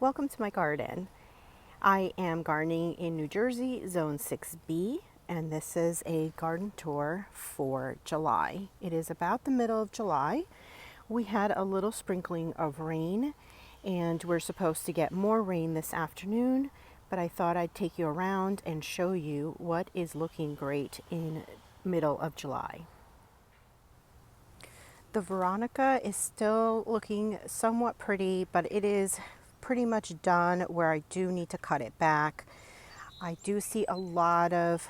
Welcome to my garden. I am gardening in New Jersey, Zone 6B, and this is a garden tour for July. It is about the middle of July. We had a little sprinkling of rain, and we're supposed to get more rain this afternoon, but I thought I'd take you around and show you what is looking great in middle of July. The veronica is still looking somewhat pretty, but it is pretty much done where I do need to cut it back. I do see a lot of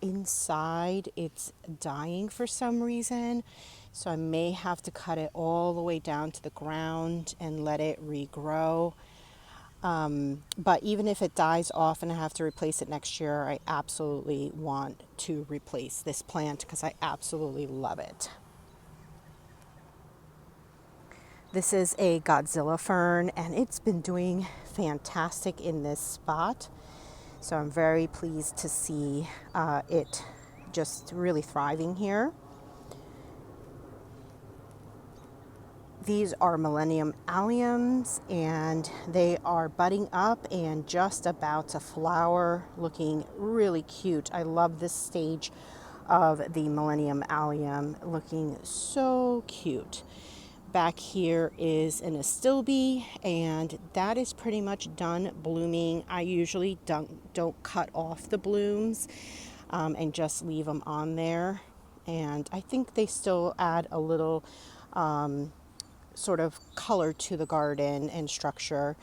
inside it's dying for some reason, so I may have to cut it all the way down to the ground and let it regrow. But even if it dies off and I have to replace it next year, I absolutely want to replace this plant because I absolutely love it. This is a Godzilla fern, and it's been doing fantastic in this spot. So I'm very pleased to see it just really thriving here. These are Millennium alliums, and they are budding up and just about to flower, looking really cute. I love this stage of the Millennium allium, looking so cute. Back here is an astilbe, and that is pretty much done blooming. I usually don't cut off the blooms and just leave them on there. And I think they still add a little sort of color to the garden and structure.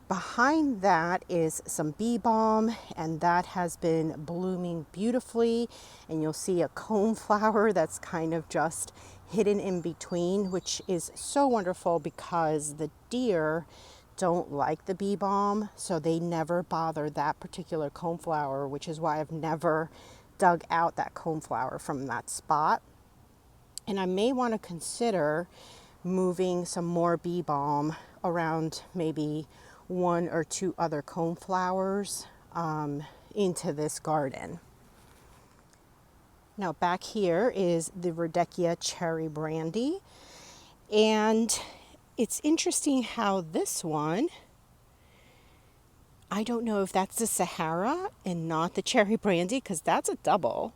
Behind that is some bee balm, and that has been blooming beautifully. And you'll see a coneflower that's kind of just hidden in between, which is so wonderful because the deer don't like the bee balm, so they never bother that particular coneflower, which is why I've never dug out that coneflower from that spot. And I may want to consider moving some more bee balm around maybe one or two other coneflowers into this garden. Now back here is the Rudbeckia cherry brandy, and it's interesting how this one, I don't know if that's the Sahara and not the cherry brandy, because that's a double.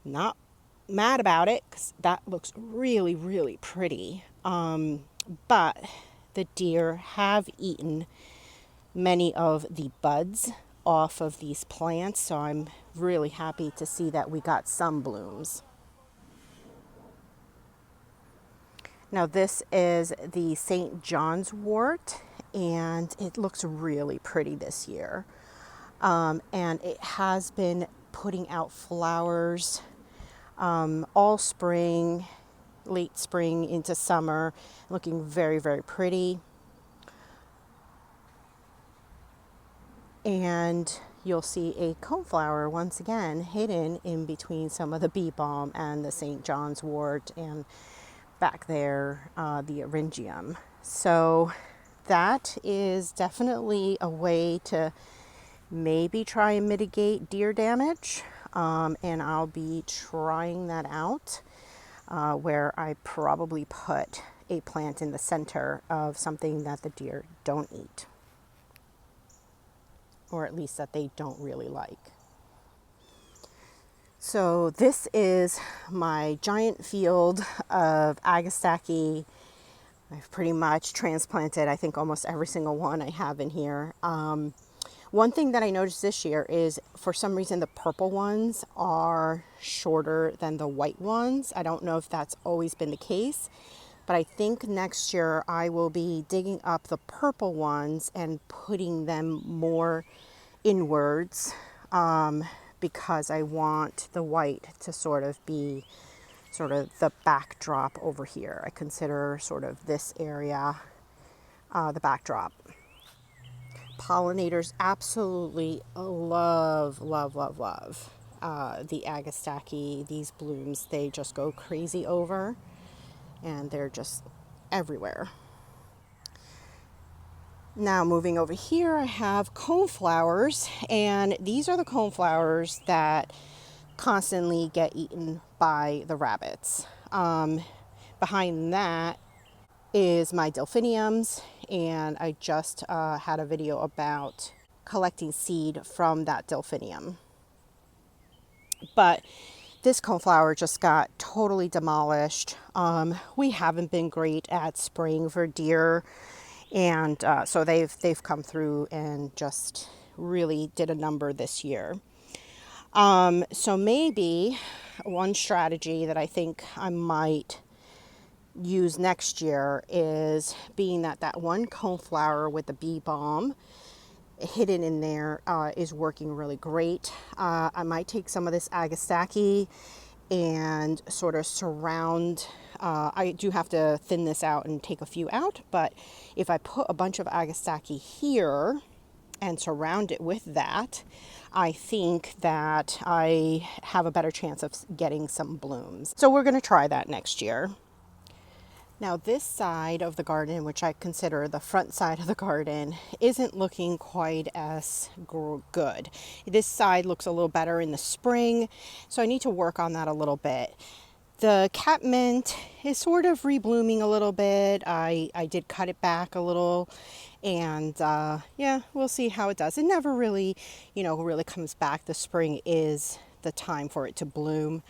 Not mad about it because that looks really, really pretty. But the deer have eaten many of the buds off of these plants, so I'm really happy to see that we got some blooms. Now this is the St. John's wort, and it looks really pretty this year. And it has been putting out flowers all spring, late spring into summer, looking very, very pretty. And you'll see a coneflower once again hidden in between some of the bee balm and the St. John's wort, and back there the eryngium. So that is definitely a way to maybe try and mitigate deer damage, and I'll be trying that out where I probably put a plant in the center of something that the deer don't eat, or at least that they don't really like. So this is my giant field of Agastache. I've pretty much transplanted, I think, almost every single one I have in here. One thing that I noticed this year is, for some reason, the purple ones are shorter than the white ones. I don't know if that's always been the case, but I think next year I will be digging up the purple ones and putting them more inwards, because I want the white to sort of be sort of the backdrop over here. I consider sort of this area the backdrop. Pollinators absolutely love, love, love, love the Agastache. These blooms, they just go crazy over, and they're just everywhere. Now moving over here, I have coneflowers, and these are the coneflowers that constantly get eaten by the rabbits. Behind that is my delphiniums, and I just had a video about collecting seed from that delphinium. But this coneflower just got totally demolished. We haven't been great at spraying for deer, and so they've come through and just really did a number this year. So maybe one strategy that I think I might use next year is, being that that one coneflower with the bee balm hidden in there is working really great. I might take some of this Agastaki and sort of surround. I do have to thin this out and take a few out, but if I put a bunch of Agastaki here and surround it with that, I think that I have a better chance of getting some blooms. So we're going to try that next year. Now this side of the garden, which I consider the front side of the garden, isn't looking quite as good. This side looks a little better in the spring, so I need to work on that a little bit. The catmint is sort of reblooming a little bit. I did cut it back a little, and yeah, we'll see how it does. It never really, really comes back. The spring is the time for it to bloom.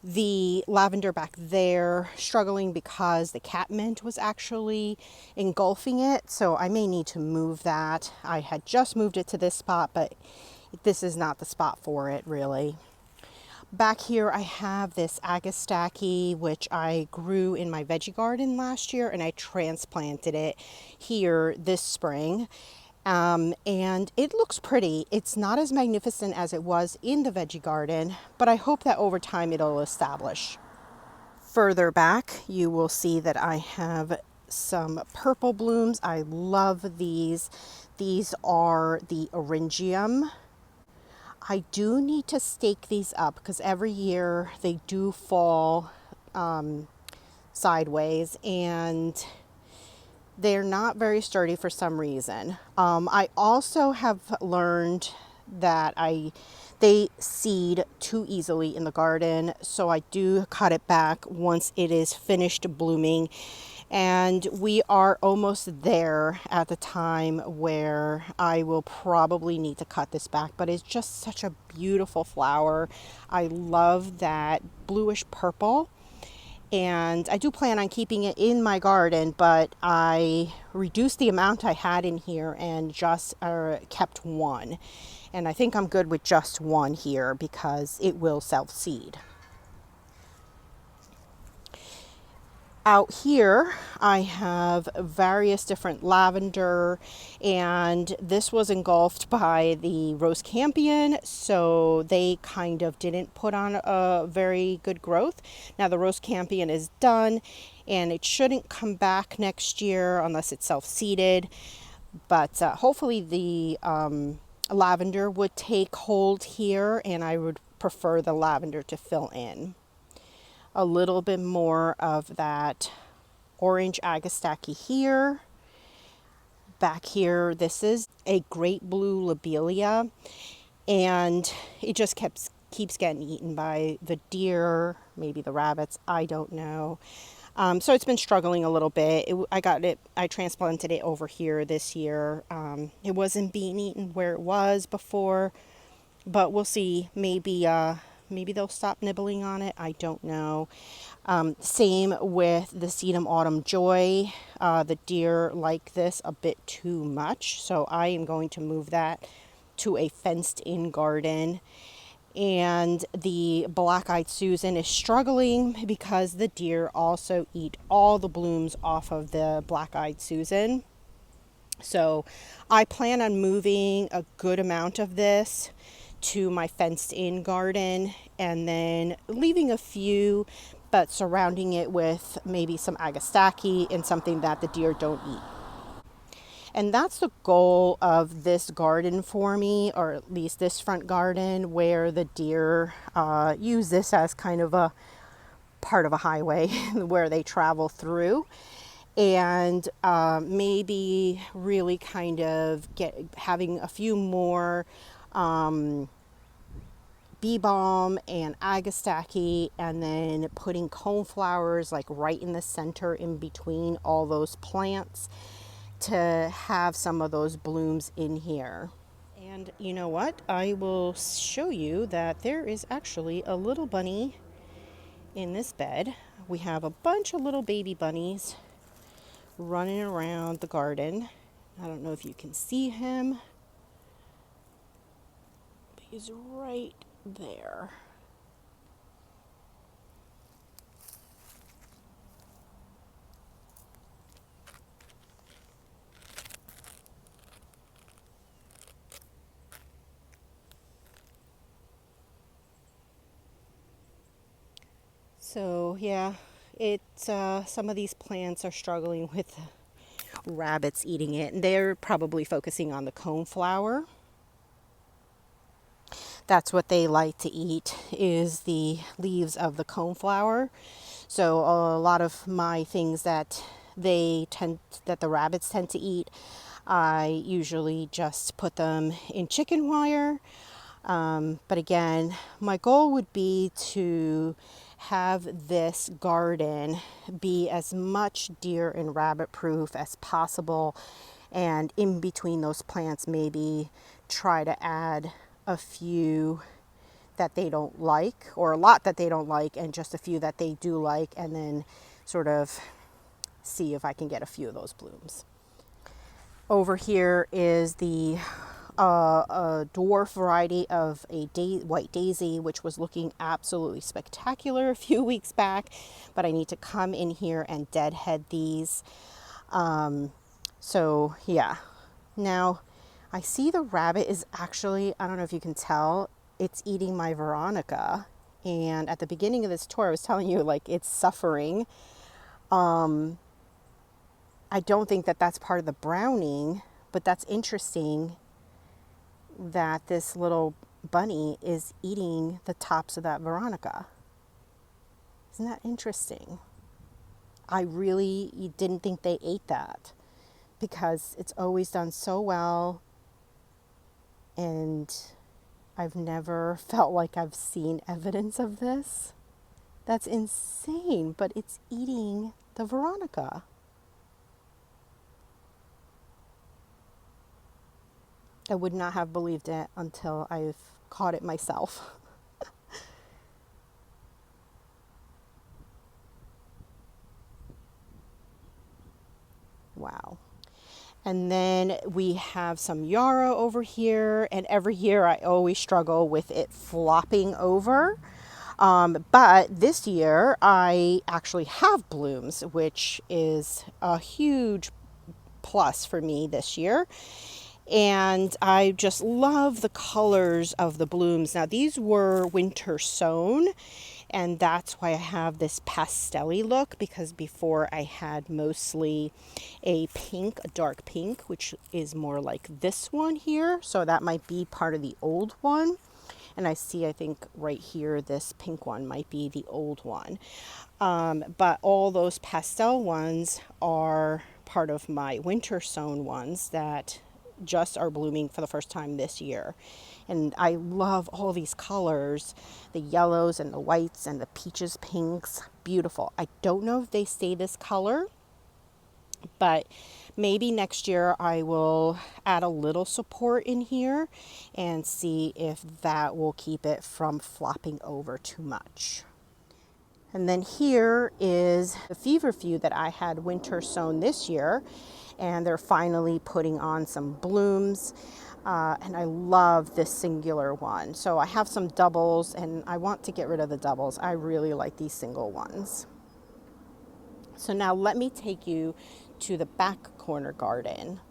The lavender back there, struggling because the catmint was actually engulfing it, so I may need to move that. I had just moved it to this spot, but this is not the spot for it, really. Back here I have this Agastaki, which I grew in my veggie garden last year, and I transplanted it here this spring. And it looks pretty. It's not as magnificent as it was in the veggie garden, but I hope that over time it'll establish. Further back, you will see that I have some purple blooms. I love these. These are the Orangium. I do need to stake these up because every year they do fall sideways, and they're not very sturdy for some reason. I also have learned that they seed too easily in the garden, so I do cut it back once it is finished blooming. And we are almost there at the time where I will probably need to cut this back, but it's just such a beautiful flower. I love that bluish purple. And I do plan on keeping it in my garden, but I reduced the amount I had in here and just kept one. And I think I'm good with just one here because it will self-seed. Out here, I have various different lavender, and this was engulfed by the rose campion, so they kind of didn't put on a very good growth. Now the rose campion is done, and it shouldn't come back next year unless it's self-seeded, but hopefully the lavender would take hold here, and I would prefer the lavender to fill in. A little bit more of that orange Agastaki here. Back here, this is a great blue lobelia, and it just keeps getting eaten by the deer, maybe the rabbits, I don't know. So it's been struggling a little bit. I transplanted it over here this year. It wasn't being eaten where it was before, but we'll see. Maybe they'll stop nibbling on it. I don't know. Same with the Sedum Autumn Joy. The deer like this a bit too much, so I am going to move that to a fenced-in garden. And the Black-Eyed Susan is struggling because the deer also eat all the blooms off of the Black-Eyed Susan. So I plan on moving a good amount of this to my fenced-in garden, and then leaving a few, but surrounding it with maybe some Agastaki and something that the deer don't eat. And that's the goal of this garden for me, or at least this front garden, where the deer use this as kind of a part of a highway where they travel through. And maybe really kind of having a few more bee balm and agastache, and then putting coneflowers like right in the center in between all those plants to have some of those blooms in here. And you know what? I will show you that there is actually a little bunny in this bed. We have a bunch of little baby bunnies running around the garden. I don't know if you can see him. But he's right there. So yeah, some of these plants are struggling with rabbits eating it, and they're probably focusing on the coneflower. That's what they like to eat, is the leaves of the coneflower. So a lot of my things that the rabbits tend to eat, I usually just put them in chicken wire. But again, my goal would be to have this garden be as much deer and rabbit proof as possible, and in between those plants maybe try to add a few that they don't like, or a lot that they don't like and just a few that they do like, and then sort of see if I can get a few of those blooms. Over here is the a dwarf variety of a white daisy, which was looking absolutely spectacular a few weeks back, but I need to come in here and deadhead these. So yeah, now I see the rabbit is actually, I don't know if you can tell, it's eating my veronica. And at the beginning of this tour, I was telling you, like, it's suffering. I don't think that that's part of the browning, but that's interesting that this little bunny is eating the tops of that veronica. Isn't that interesting? I really didn't think they ate that, because it's always done so well, and I've never felt like I've seen evidence of this. That's insane, but it's eating the veronica. I would not have believed it until I've caught it myself. Wow. And then we have some yarrow over here, and every year I always struggle with it flopping over. But this year I actually have blooms, which is a huge plus for me this year. And I just love the colors of the blooms. Now, these were winter sown, and that's why I have this pastel-y look, because before I had mostly a pink, a dark pink, which is more like this one here. So that might be part of the old one. And I think right here, this pink one might be the old one. But all those pastel ones are part of my winter sown ones that just are blooming for the first time this year. And I love all these colors, the yellows and the whites and the peaches, pinks, beautiful. I don't know if they stay this color, but maybe next year I will add a little support in here and see if that will keep it from flopping over too much. And then here is the feverfew that I had winter sown this year, and they're finally putting on some blooms. And I love this singular one. So I have some doubles, and I want to get rid of the doubles. I really like these single ones. So now let me take you to the back corner garden.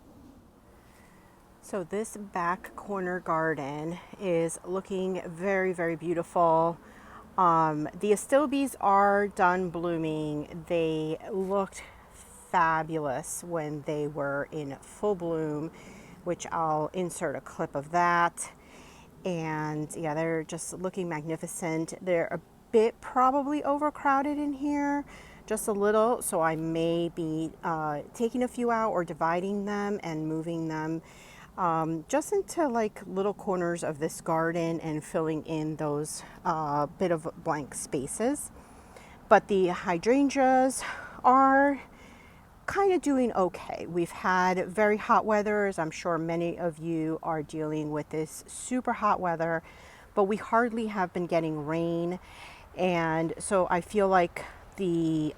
So this back corner garden is looking very, very beautiful. The astilbes are done blooming. They looked fabulous when they were in full bloom, which I'll insert a clip of that. And yeah, they're just looking magnificent. They're a bit probably overcrowded in here, just a little. So I may be taking a few out or dividing them and moving them just into like little corners of this garden and filling in those bit of blank spaces. But the hydrangeas are kind of doing okay. We've had very hot weather, as I'm sure many of you are dealing with this super hot weather, but we hardly have been getting rain. And so I feel like the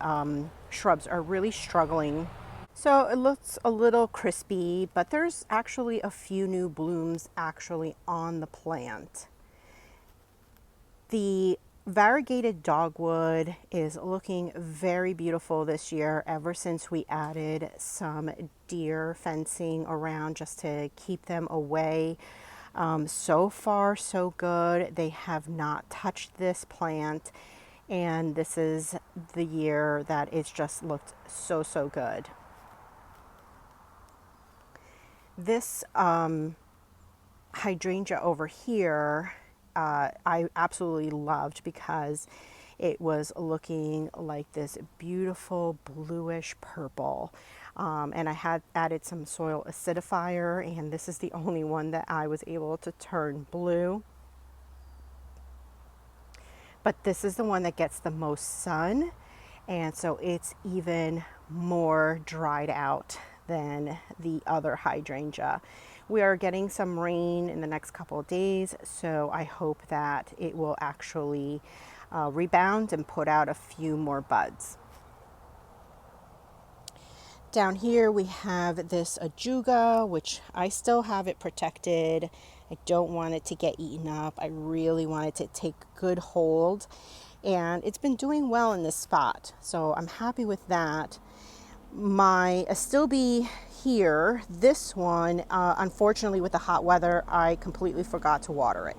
shrubs are really struggling. So it looks a little crispy, but there's actually a few new blooms actually on the plant. The variegated dogwood is looking very beautiful this year ever since we added some deer fencing around just to keep them away. So far so good. They have not touched this plant, and this is the year that it's just looked so good. This hydrangea over here, I absolutely loved because it was looking like this beautiful bluish purple. And I had added some soil acidifier, and this is the only one that I was able to turn blue. But this is the one that gets the most sun, and so it's even more dried out than the other hydrangea. We are getting some rain in the next couple of days, so I hope that it will actually rebound and put out a few more buds. Down here we have this ajuga, which I still have it protected. I don't want it to get eaten up. I really want it to take good hold, and it's been doing well in this spot, so I'm happy with that. My astilbe here, this one, unfortunately with the hot weather, I completely forgot to water it.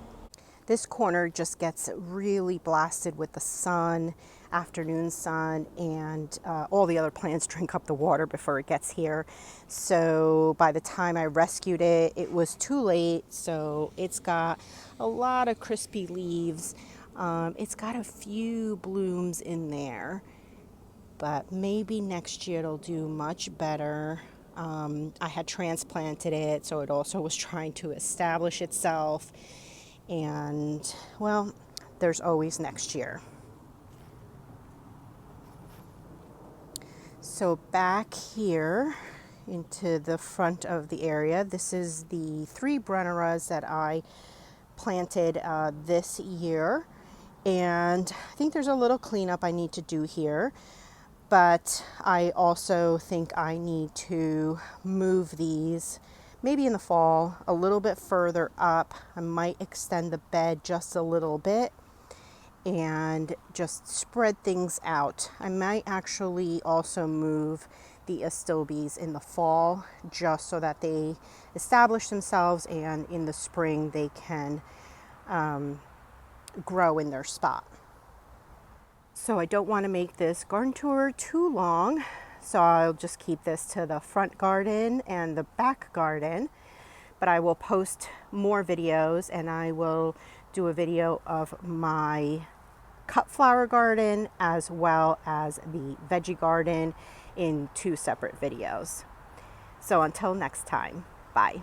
This corner just gets really blasted with the sun, afternoon sun, and all the other plants drink up the water before it gets here. So by the time I rescued it, it was too late. So it's got a lot of crispy leaves. It's got a few blooms in there, but maybe next year it'll do much better. I had transplanted it, so it also was trying to establish itself. And well, there's always next year. So back here into the front of the area, this is the 3 Brenneras that I planted this year. And I think there's a little cleanup I need to do here. But I also think I need to move these maybe in the fall a little bit further up. I might extend the bed just a little bit and just spread things out. I might actually also move the astilbes in the fall just so that they establish themselves, and in the spring they can grow in their spot. So I don't want to make this garden tour too long, so I'll just keep this to the front garden and the back garden. But I will post more videos, and I will do a video of my cut flower garden as well as the veggie garden in 2 separate videos. So until next time, bye.